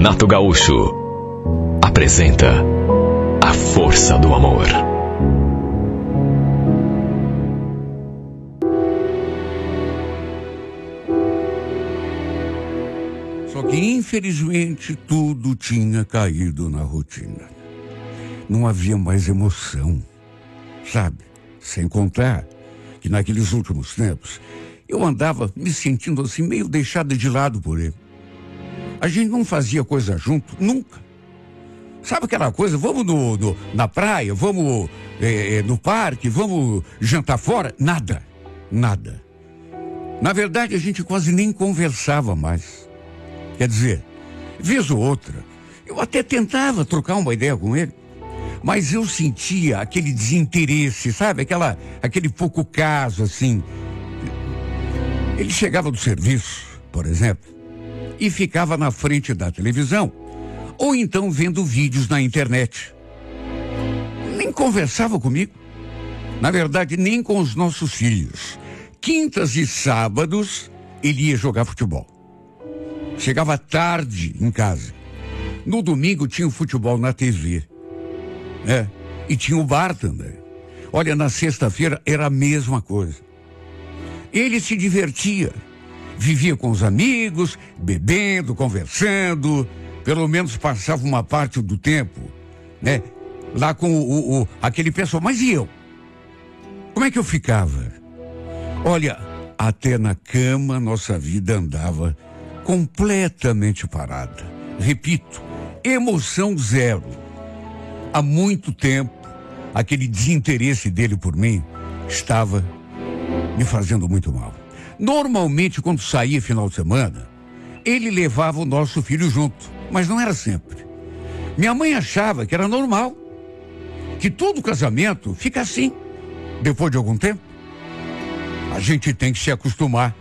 Renato Gaúcho apresenta A Força do Amor. Só que, infelizmente, tudo tinha caído na rotina. Não havia mais emoção, sabe? Sem contar que naqueles últimos tempos, eu andava me sentindo assim, meio deixado de lado por ele. A gente não fazia coisa junto, nunca. Sabe aquela coisa, vamos na praia, vamos no parque, vamos jantar fora? Nada. Na verdade, a gente quase nem conversava mais. Quer dizer, vez ou outra, eu até tentava trocar uma ideia com ele, mas eu sentia aquele desinteresse, sabe? Aquele pouco caso, assim. Ele chegava do serviço, por exemplo, e ficava na frente da televisão, ou então vendo vídeos na internet. Nem conversava comigo. Na verdade, nem com os nossos filhos. Quintas e sábados, ele ia jogar futebol. Chegava tarde em casa. No domingo tinha o futebol na TV. E tinha o bar também. Olha, na sexta-feira era a mesma coisa. Ele se divertia. Vivia com os amigos, bebendo, conversando. Pelo menos passava uma parte do tempo, lá com aquele pessoal. Mas e eu? Como é que eu ficava? Olha, até na cama nossa vida andava completamente parada. Repito, emoção zero. Há muito tempo, aquele desinteresse dele por mim estava me fazendo muito mal. Normalmente, quando saía final de semana, ele levava o nosso filho junto, mas não era sempre. Minha mãe achava que era normal, que todo casamento fica assim, depois de algum tempo. A gente tem que se acostumar,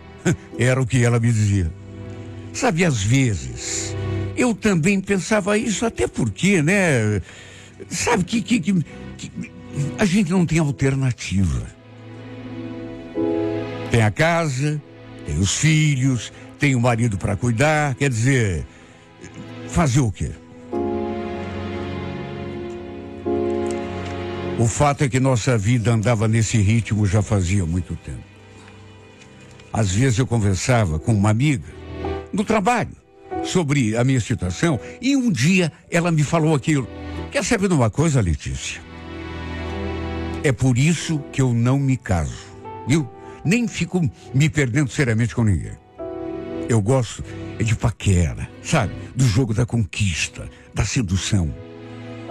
era o que ela me dizia. Sabe, às vezes, eu também pensava isso, até porque, sabe que a gente não tem alternativa. Tem a casa, tem os filhos, tem o marido para cuidar, quer dizer, fazer o quê? O fato é que nossa vida andava nesse ritmo já fazia muito tempo. Às vezes eu conversava com uma amiga no trabalho sobre a minha situação e um dia ela me falou aquilo. Quer saber de uma coisa, Letícia? É por isso que eu não me caso, viu? Nem fico me perdendo seriamente com ninguém. Eu gosto de paquera, sabe? Do jogo da conquista, da sedução.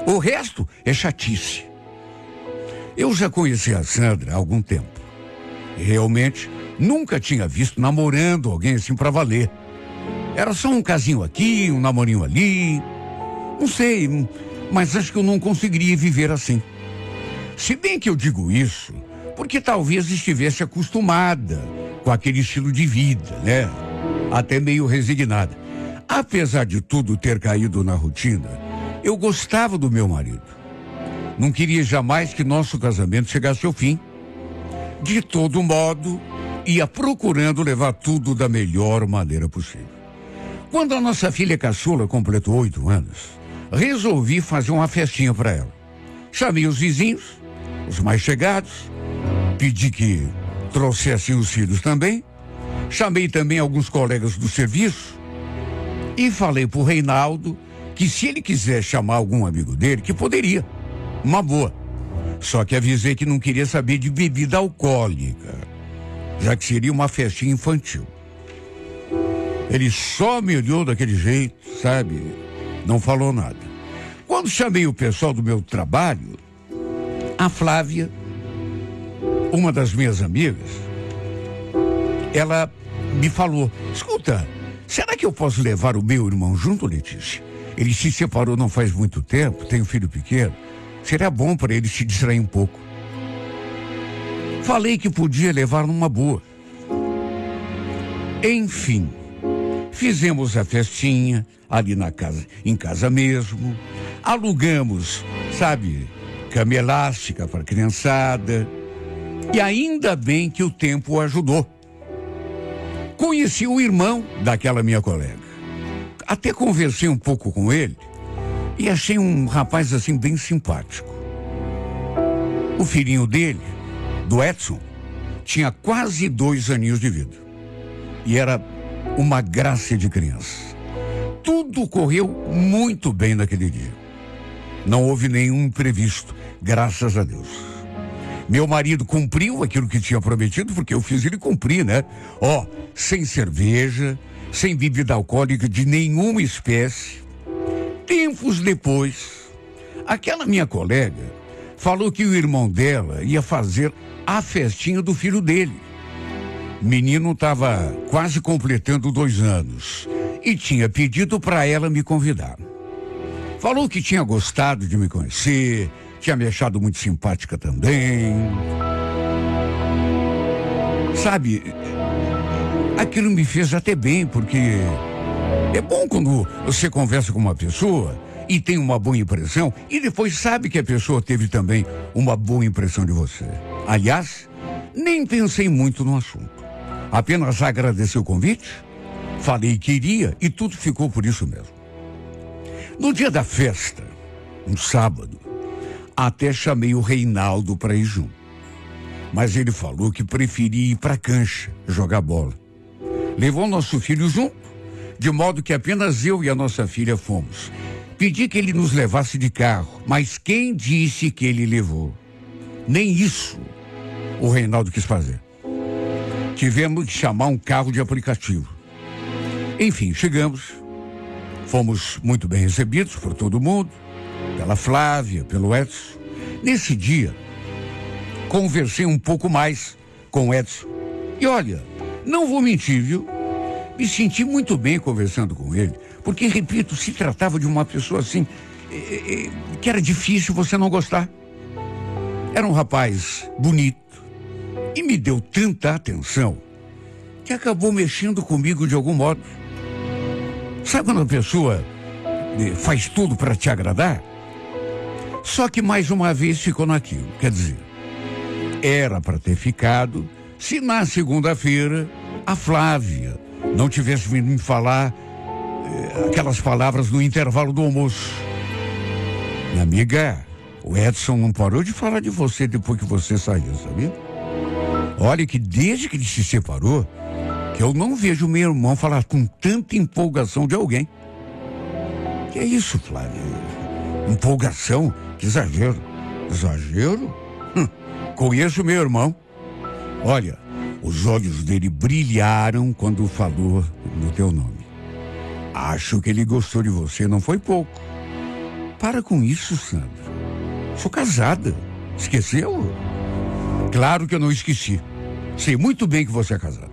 O resto é chatice. Eu já conheci a Sandra há algum tempo. E realmente nunca tinha visto namorando alguém assim pra valer. Era só um casinho aqui, um namorinho ali. Não sei, mas acho que eu não conseguiria viver assim. Se bem que eu digo isso porque talvez estivesse acostumada com aquele estilo de vida, até meio resignada. Apesar de tudo ter caído na rotina, eu gostava do meu marido. Não queria jamais que nosso casamento chegasse ao fim. De todo modo, ia procurando levar tudo da melhor maneira possível. Quando a nossa filha caçula completou 8 anos, resolvi fazer uma festinha para ela. Chamei os vizinhos, os mais chegados, pedi que trouxessem os filhos também. Chamei também alguns colegas do serviço e falei pro Reinaldo que se ele quiser chamar algum amigo dele, que poderia. Uma boa. Só que avisei que não queria saber de bebida alcoólica, já que seria uma festinha infantil. Ele só me olhou daquele jeito, sabe? Não falou nada. Quando chamei o pessoal do meu trabalho, a Flávia, uma das minhas amigas, ela me falou: escuta, será que eu posso levar o meu irmão junto, Letícia? Ele se separou não faz muito tempo, tem um filho pequeno. Seria bom para ele se distrair um pouco. Falei que podia levar numa boa. Enfim, fizemos a festinha ali em casa mesmo. Alugamos, sabe, cama elástica para a criançada. E ainda bem que o tempo ajudou. Conheci o irmão daquela minha colega. até conversei um pouco com ele e achei um rapaz assim bem simpático. O filhinho dele, do Edson, tinha quase 2 aninhos de vida. E era uma graça de criança. Tudo correu muito bem naquele dia. Não houve nenhum imprevisto, graças a Deus. Meu marido cumpriu aquilo que tinha prometido, porque eu fiz ele cumprir, né? Sem cerveja, sem bebida alcoólica de nenhuma espécie. Tempos depois, aquela minha colega falou que o irmão dela ia fazer a festinha do filho dele. O menino estava quase completando 2 anos e tinha pedido para ela me convidar. Falou que tinha gostado de me conhecer, tinha me achado muito simpática também. Sabe, aquilo me fez até bem, porque é bom quando você conversa com uma pessoa e tem uma boa impressão e depois sabe que a pessoa teve também uma boa impressão de você. Aliás, nem pensei muito no assunto. Apenas agradeci o convite, falei que iria e tudo ficou por isso mesmo. No dia da festa, um sábado, até chamei o Reinaldo para ir junto. Mas ele falou que preferia ir para a cancha, jogar bola. Levou nosso filho junto, de modo que apenas eu e a nossa filha fomos. Pedi que ele nos levasse de carro, mas quem disse que ele levou? Nem isso o Reinaldo quis fazer. Tivemos que chamar um carro de aplicativo. Enfim, chegamos. Fomos muito bem recebidos por todo mundo, pela Flávia, pelo Edson. Nesse dia, conversei um pouco mais com o Edson. E olha, não vou mentir, viu? Me senti muito bem conversando com ele, porque, repito, se tratava de uma pessoa assim, que era difícil você não gostar. Era um rapaz bonito e me deu tanta atenção que acabou mexendo comigo de algum modo. Sabe quando a pessoa faz tudo para te agradar? Só que mais uma vez ficou naquilo. Quer dizer, era para ter ficado se na segunda-feira a Flávia não tivesse vindo me falar aquelas palavras no intervalo do almoço. Minha amiga, o Edson não parou de falar de você depois que você saiu, sabia? Olha que desde que ele se separou, que eu não vejo meu irmão falar com tanta empolgação de alguém. Que é isso, Flávia? Empolgação? Que exagero. Exagero? Conheço meu irmão. Olha, os olhos dele brilharam quando falou no teu nome. Acho que ele gostou de você, não foi pouco. Para com isso, Sandra. Sou casada. Esqueceu? Claro que eu não esqueci. Sei muito bem que você é casada.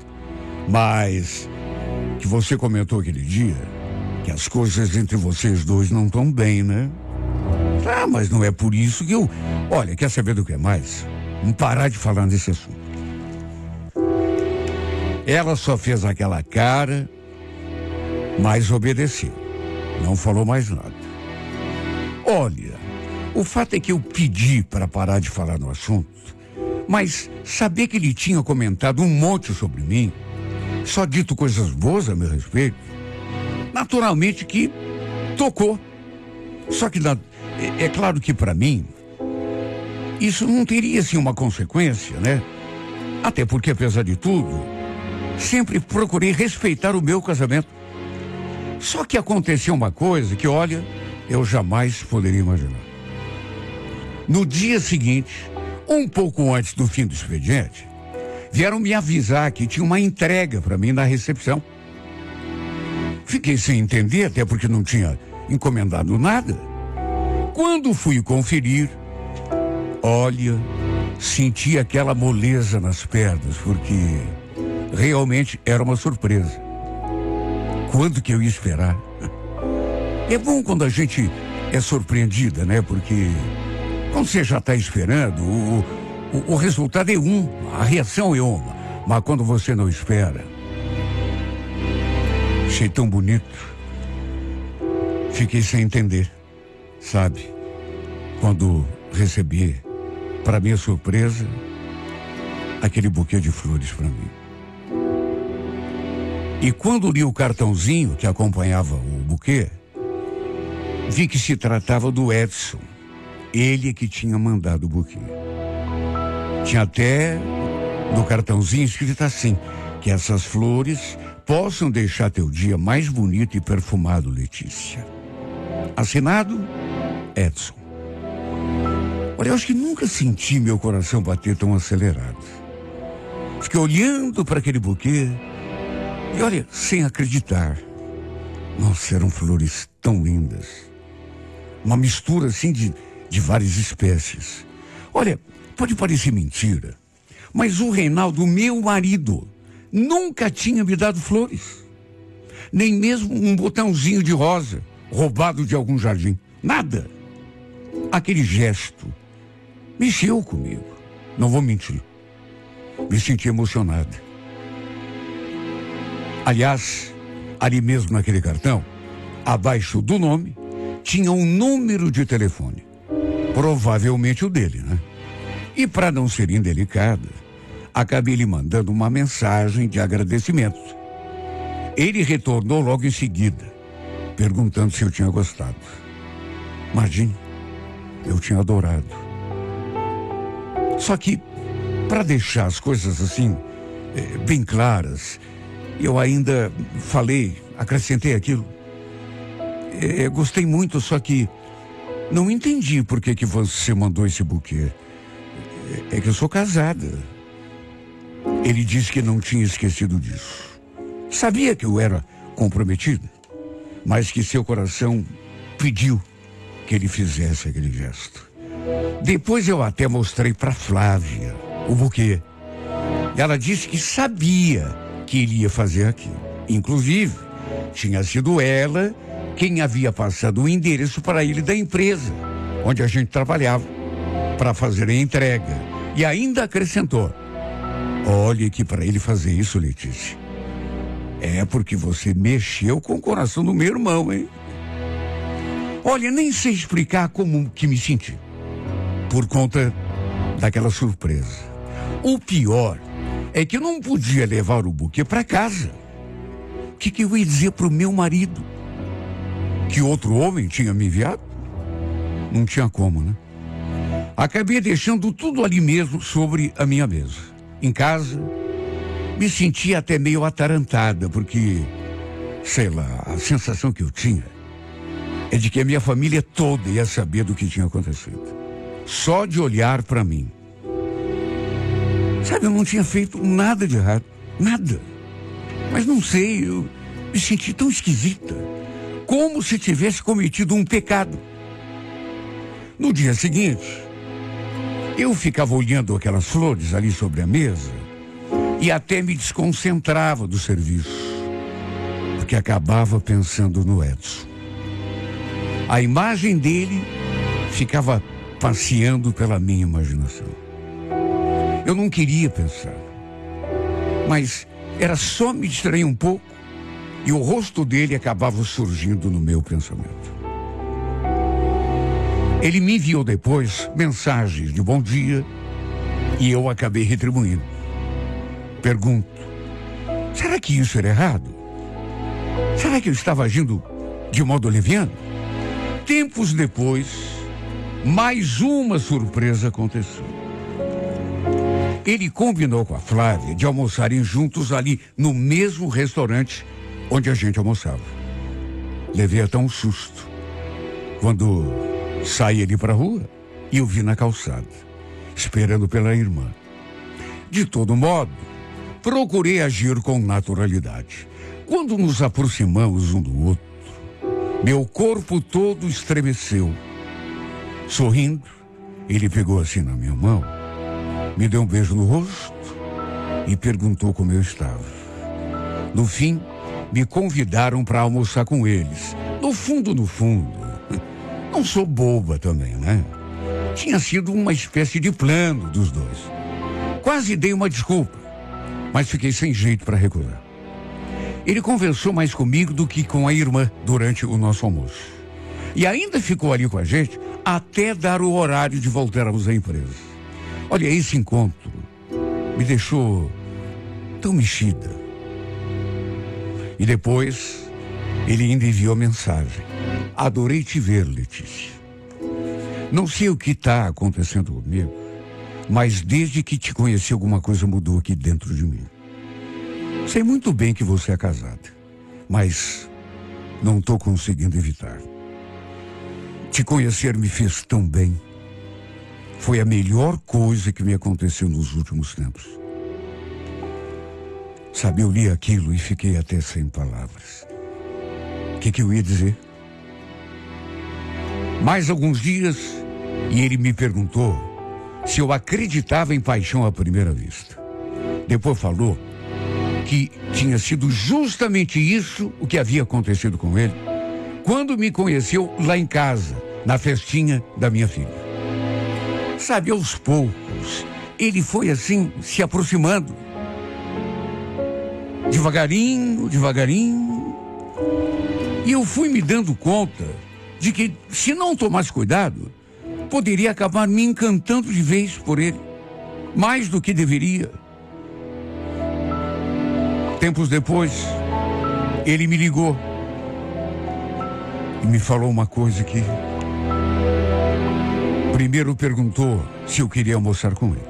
Mas que você comentou aquele dia que as coisas entre vocês dois não estão bem, né? Ah, mas não é por isso que eu... Olha, quer saber do que é mais? Vamos parar de falar nesse assunto. Ela só fez aquela cara, mas obedeceu. Não falou mais nada. Olha, o fato é que eu pedi para parar de falar no assunto, mas saber que ele tinha comentado um monte sobre mim, só dito coisas boas a meu respeito, naturalmente que tocou. Só que é claro que para mim isso não teria assim uma consequência, né? Até porque, apesar de tudo, sempre procurei respeitar o meu casamento. Só que aconteceu uma coisa que, olha, eu jamais poderia imaginar. No dia seguinte, um pouco antes do fim do expediente, vieram me avisar que tinha uma entrega para mim na recepção. Fiquei sem entender, até porque não tinha encomendado nada. Quando fui conferir, olha, senti aquela moleza nas pernas, porque realmente era uma surpresa. Quando que eu ia esperar? É bom quando a gente é surpreendida, né? Porque quando você já está esperando, o resultado é a reação é uma. Mas quando você não espera, achei tão bonito. Fiquei sem entender, sabe? Quando recebi, para minha surpresa, aquele buquê de flores para mim. E quando li o cartãozinho que acompanhava o buquê, vi que se tratava do Edson. Ele que tinha mandado o buquê. Tinha até no cartãozinho escrito assim: que essas flores possam deixar teu dia mais bonito e perfumado, Letícia. Assinado, Edson. Olha, eu acho que nunca senti meu coração bater tão acelerado. Fiquei olhando para aquele buquê e, olha, sem acreditar. Nossa, eram flores tão lindas. Uma mistura assim de várias espécies. Olha, pode parecer mentira, mas o Reinaldo, meu marido, nunca tinha me dado flores. Nem mesmo um botãozinho de rosa roubado de algum jardim. Nada. Aquele gesto mexeu comigo. Não vou mentir. Me senti emocionado. Aliás, ali mesmo naquele cartão, abaixo do nome, tinha um número de telefone. Provavelmente o dele, né? E para não ser indelicada, acabei lhe mandando uma mensagem de agradecimento. Ele retornou logo em seguida, perguntando se eu tinha gostado. Imagine, eu tinha adorado. Só que, para deixar as coisas assim, bem claras, eu ainda acrescentei aquilo. Gostei muito, só que não entendi por que você mandou esse buquê. É que eu sou casada. Ele disse que não tinha esquecido disso. Sabia que eu era comprometido, mas que seu coração pediu que ele fizesse aquele gesto. Depois eu até mostrei para Flávia o buquê. Ela disse que sabia que ele ia fazer aquilo. Inclusive, tinha sido ela quem havia passado o endereço para ele da empresa onde a gente trabalhava para fazer a entrega. E ainda acrescentou: olhe que para ele fazer isso, Letícia, é porque você mexeu com o coração do meu irmão, hein? Olha, nem sei explicar como que me senti por conta daquela surpresa. O pior é que eu não podia levar o buquê para casa. O que eu ia dizer pro meu marido? Que outro homem tinha me enviado? Não tinha como, né? Acabei deixando tudo ali mesmo sobre a minha mesa. Em casa, me sentia até meio atarantada, porque, sei lá, a sensação que eu tinha é de que a minha família toda ia saber do que tinha acontecido. Só de olhar para mim. Sabe, eu não tinha feito nada de errado. Nada. Mas não sei, eu me senti tão esquisita. Como se tivesse cometido um pecado. No dia seguinte, eu ficava olhando aquelas flores ali sobre a mesa e até me desconcentrava do serviço, porque acabava pensando no Edson. A imagem dele ficava passeando pela minha imaginação. Eu não queria pensar, mas era só me distrair um pouco e o rosto dele acabava surgindo no meu pensamento. Ele me enviou depois mensagens de bom dia e eu acabei retribuindo. Pergunto: será que isso era errado? Será que eu estava agindo de modo leviano? Tempos depois, mais uma surpresa aconteceu. Ele combinou com a Flávia de almoçarem juntos ali no mesmo restaurante onde a gente almoçava. Levei até um susto quando saí ali para a rua e o vi na calçada, esperando pela irmã. De todo modo, procurei agir com naturalidade. Quando nos aproximamos um do outro, meu corpo todo estremeceu. Sorrindo, ele pegou assim na minha mão, me deu um beijo no rosto e perguntou como eu estava. No fim, me convidaram para almoçar com eles. No fundo, não sou boba também, né? Tinha sido uma espécie de plano dos dois. Quase dei uma desculpa, mas fiquei sem jeito para recusar. Ele conversou mais comigo do que com a irmã durante o nosso almoço. E ainda ficou ali com a gente até dar o horário de voltarmos à empresa. Olha, esse encontro me deixou tão mexida. E depois, ele ainda enviou mensagem. Adorei te ver, Letícia. Não sei o que está acontecendo comigo, mas desde que te conheci alguma coisa mudou aqui dentro de mim. Sei muito bem que você é casada, mas não estou conseguindo evitar. Te conhecer me fez tão bem. Foi a melhor coisa que me aconteceu nos últimos tempos. Sabe, eu li aquilo e fiquei até sem palavras. O que eu ia dizer? Mais alguns dias, e ele me perguntou se eu acreditava em paixão à primeira vista. Depois falou que tinha sido justamente isso o que havia acontecido com ele quando me conheceu lá em casa, na festinha da minha filha. Sabe, aos poucos, ele foi assim, se aproximando. Devagarinho, devagarinho. E eu fui me dando conta de que, se não tomasse cuidado, poderia acabar me encantando de vez por ele, mais do que deveria. Tempos depois, ele me ligou e me falou uma coisa que... Primeiro perguntou se eu queria almoçar com ele.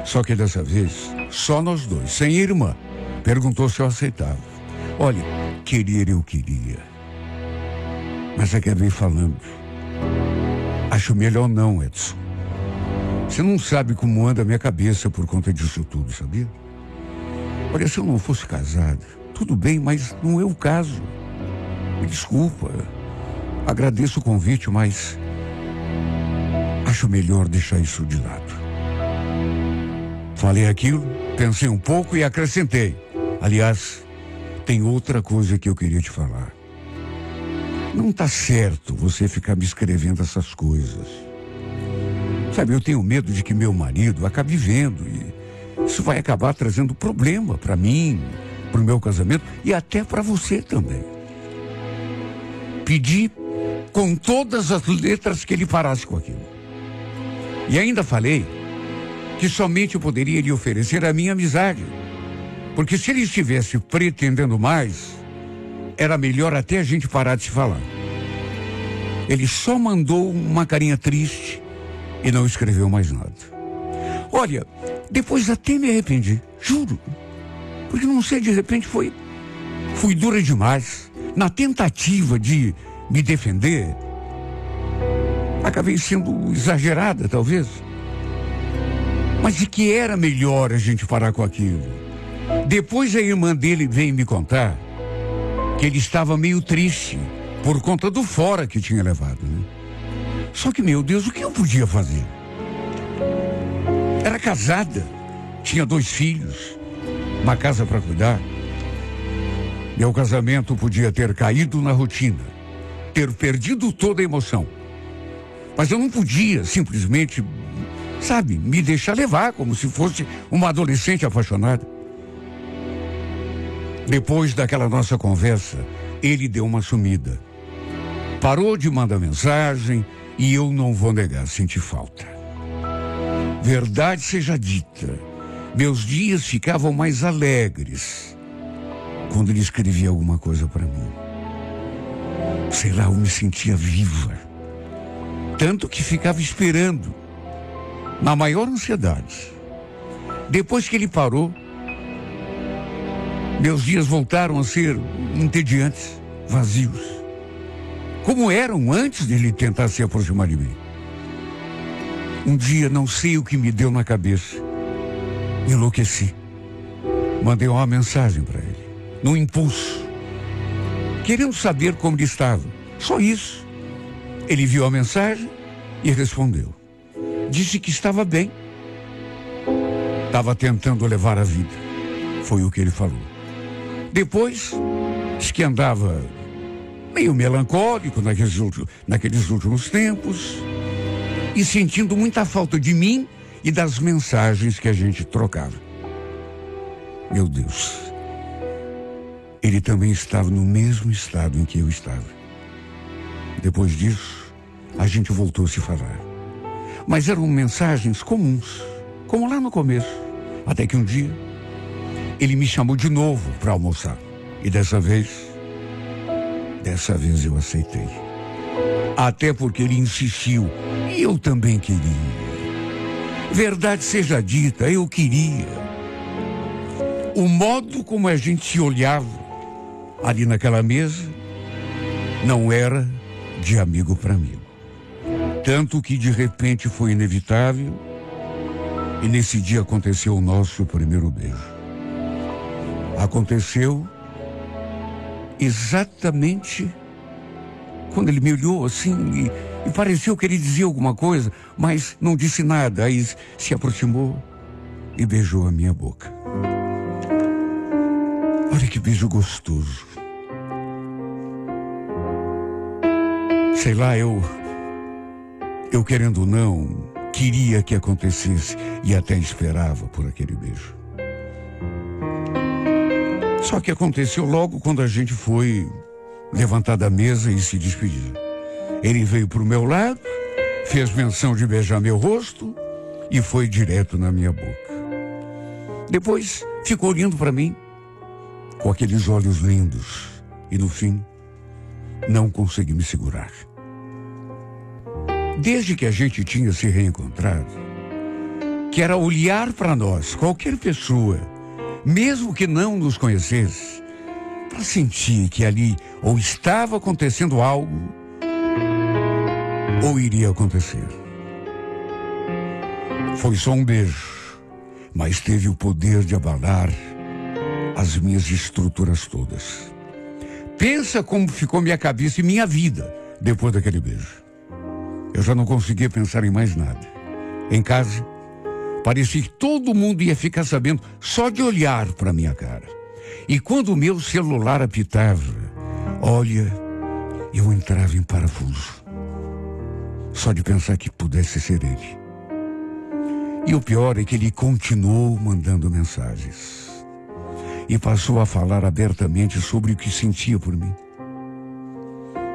Só que dessa vez, só nós dois, sem irmã. Perguntou se eu aceitava. Olha, querer eu queria. Mas acabei falando. Acho melhor não, Edson. Você não sabe como anda a minha cabeça por conta disso tudo, sabia? Olha, se eu não fosse casado, tudo bem, mas não é o caso. Me desculpa. Agradeço o convite, mas acho melhor deixar isso de lado. Falei aquilo, pensei um pouco e acrescentei. Aliás, tem outra coisa que eu queria te falar. Não tá certo você ficar me escrevendo essas coisas. Sabe, eu tenho medo de que meu marido acabe vendo e isso vai acabar trazendo problema para mim, para o meu casamento e até para você também. Pedi com todas as letras que ele parasse com aquilo. E ainda falei que somente eu poderia lhe oferecer a minha amizade. Porque se ele estivesse pretendendo mais, era melhor até a gente parar de se falar. Ele só mandou uma carinha triste e não escreveu mais nada. Olha, depois até me arrependi, juro. Porque não sei, de repente fui dura demais. Na tentativa de me defender, acabei sendo exagerada, talvez. Mas de que era melhor a gente parar com aquilo. Depois a irmã dele veio me contar que ele estava meio triste por conta do fora que tinha levado, né? Só que, meu Deus, o que eu podia fazer? Era casada, tinha 2 filhos, uma casa para cuidar. Meu casamento podia ter caído na rotina, ter perdido toda a emoção. Mas eu não podia simplesmente, sabe, me deixar levar como se fosse uma adolescente apaixonada. Depois daquela nossa conversa, ele deu uma sumida. Parou de mandar mensagem e eu não vou negar, senti falta. Verdade seja dita, meus dias ficavam mais alegres quando ele escrevia alguma coisa para mim. Sei lá, eu me sentia viva. Tanto que ficava esperando, na maior ansiedade. Depois que ele parou, meus dias voltaram a ser entediantes, vazios. Como eram antes de ele tentar se aproximar de mim. Um dia, não sei o que me deu na cabeça. Enlouqueci. Mandei uma mensagem para ele, no impulso, querendo saber como ele estava. Só isso. Ele viu a mensagem e respondeu. Disse que estava bem. Estava tentando levar a vida. Foi o que ele falou. Depois, disse que andava meio melancólico naqueles últimos tempos e sentindo muita falta de mim e das mensagens que a gente trocava. Meu Deus, ele também estava no mesmo estado em que eu estava. Depois disso, a gente voltou a se falar. Mas eram mensagens comuns, como lá no começo. Até que um dia, ele me chamou de novo para almoçar. E dessa vez eu aceitei. Até porque ele insistiu. E eu também queria. Verdade seja dita, eu queria. O modo como a gente se olhava ali naquela mesa não era de amigo para amigo. Tanto que de repente foi inevitável e nesse dia aconteceu o nosso primeiro beijo. Aconteceu exatamente quando ele me olhou assim e pareceu que ele dizia alguma coisa, mas não disse nada. Aí se aproximou e beijou a minha boca. Olha que beijo gostoso. Sei lá, eu querendo ou não, queria que acontecesse e até esperava por aquele beijo. Só que aconteceu logo quando a gente foi levantar da mesa e se despedir. Ele veio pro meu lado, fez menção de beijar meu rosto e foi direto na minha boca. Depois ficou olhando para mim com aqueles olhos lindos e no fim não consegui me segurar. Desde que a gente tinha se reencontrado, que era olhar para nós, qualquer pessoa, mesmo que não nos conhecesse, para sentir que ali ou estava acontecendo algo ou iria acontecer. Foi só um beijo, mas teve o poder de abalar as minhas estruturas todas. Pensa como ficou minha cabeça e minha vida depois daquele beijo. Eu já não conseguia pensar em mais nada. Em casa, parecia que todo mundo ia ficar sabendo só de olhar para minha cara. E quando o meu celular apitava, olha, eu entrava em parafuso. Só de pensar que pudesse ser ele. E o pior é que ele continuou mandando mensagens. E passou a falar abertamente sobre o que sentia por mim.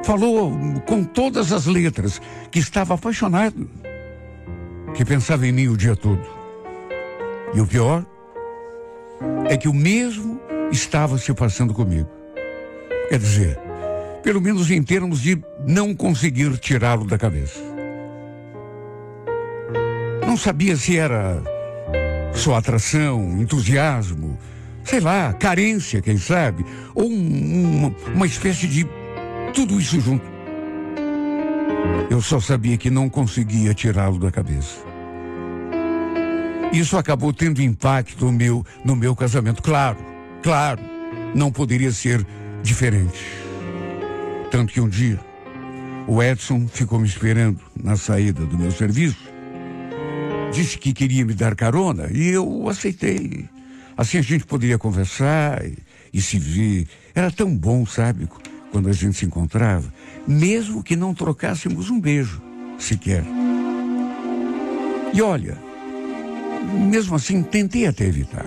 Falou com todas as letras que estava apaixonado, que pensava em mim o dia todo. E o pior é que o mesmo estava se passando comigo. Quer dizer, pelo menos em termos de não conseguir tirá-lo da cabeça. Não sabia se era só atração, entusiasmo, sei lá, carência, quem sabe, ou uma espécie de tudo isso junto. Eu só sabia que não conseguia tirá-lo da cabeça. Isso acabou tendo impacto no meu casamento. Claro, não poderia ser diferente. Tanto que um dia, o Edson ficou me esperando na saída do meu serviço. Disse que queria me dar carona e eu aceitei. Assim a gente poderia conversar e se ver. Era tão bom, sabe, quando a gente se encontrava, mesmo que não trocássemos um beijo, sequer. E olha, mesmo assim tentei até evitar,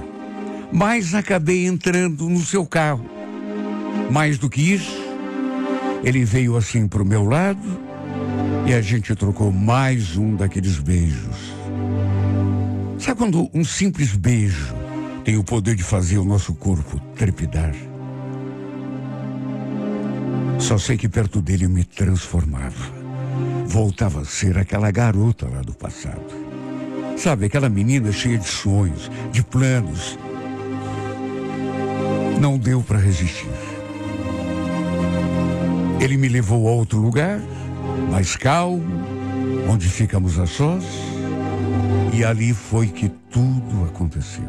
mas acabei entrando no seu carro. Mais do que isso, ele veio assim pro meu lado e a gente trocou mais um daqueles beijos. Sabe quando um simples beijo tem o poder de fazer o nosso corpo trepidar? Só sei que perto dele eu me transformava. Voltava a ser aquela garota lá do passado. Sabe, aquela menina cheia de sonhos, de planos. Não deu para resistir. Ele me levou a outro lugar, mais calmo, onde ficamos a sós. E ali foi que tudo aconteceu.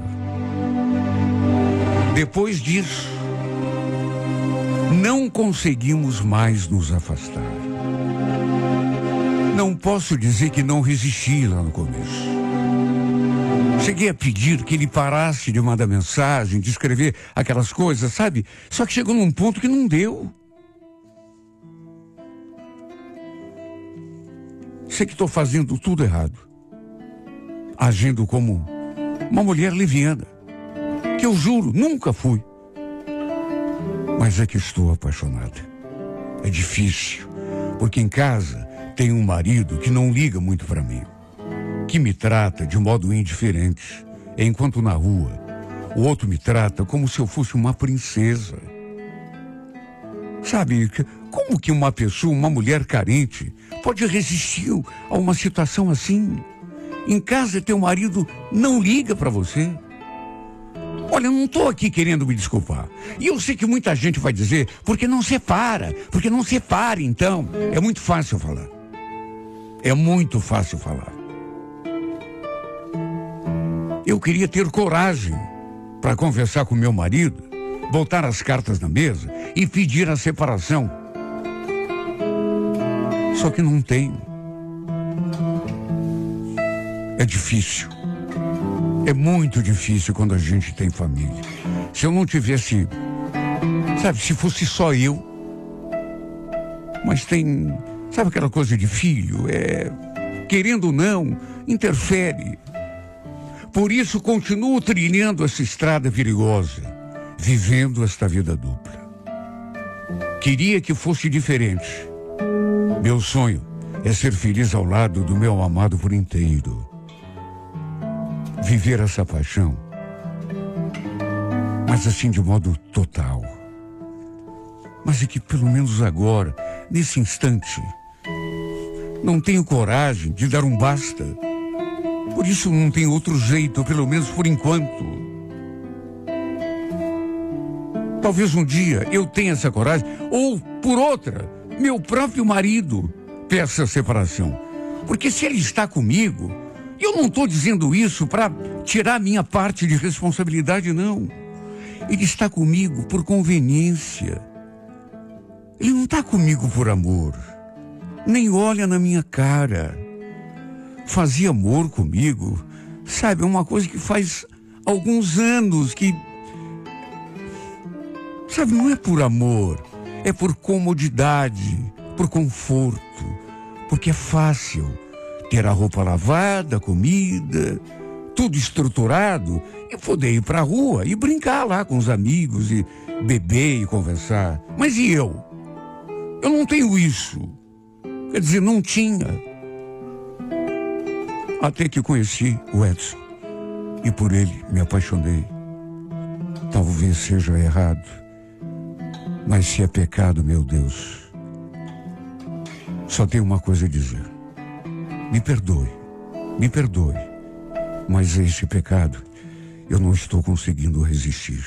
Depois disso, não conseguimos mais nos afastar. Não posso dizer que não resisti lá no começo. Cheguei a pedir que ele parasse de mandar mensagem, de escrever aquelas coisas, sabe? Só que chegou num ponto que não deu. Sei que estou fazendo tudo errado. Agindo como uma mulher leviana, que eu juro, nunca fui. Mas é que estou apaixonada. É difícil, porque em casa tem um marido que não liga muito para mim, que me trata de modo indiferente, enquanto na rua o outro me trata como se eu fosse uma princesa. Sabe, como que uma pessoa, uma mulher carente, pode resistir a uma situação assim? Em casa, teu marido não liga para você. Olha, eu não estou aqui querendo me desculpar. E eu sei que muita gente vai dizer, porque não separa, então. É muito fácil falar. É muito fácil falar. Eu queria ter coragem para conversar com meu marido, botar as cartas na mesa e pedir a separação. Só que não tenho. É difícil. É muito difícil quando a gente tem família. Se eu não tivesse, sabe, se fosse só eu. Mas tem, sabe aquela coisa de filho? Querendo ou não, interfere. Por isso continuo trilhando essa estrada perigosa, vivendo esta vida dupla. Queria que fosse diferente. Meu sonho é ser feliz ao lado do meu amado por inteiro. Viver essa paixão, mas assim de modo total. Mas é que pelo menos agora, nesse instante, não tenho coragem de dar um basta. Por isso não tem outro jeito, pelo menos por enquanto. Talvez um dia eu tenha essa coragem, ou por outra, meu próprio marido peça a separação. Porque se ele está comigo, eu não estou dizendo isso para tirar minha parte de responsabilidade, não. Ele está comigo por conveniência. Ele não está comigo por amor. Nem olha na minha cara. Fazia amor comigo, sabe, é uma coisa que faz alguns anos que... Sabe, não é por amor, é por comodidade, por conforto, porque é fácil ter a roupa lavada, comida, tudo estruturado e poder ir para a rua e brincar lá com os amigos e beber e conversar. Mas e eu? Eu não tenho isso. Quer dizer, não tinha. Até que conheci o Edson e por ele me apaixonei. Talvez seja errado, mas se é pecado, meu Deus, só tenho uma coisa a dizer. Me perdoe, mas a esse pecado eu não estou conseguindo resistir.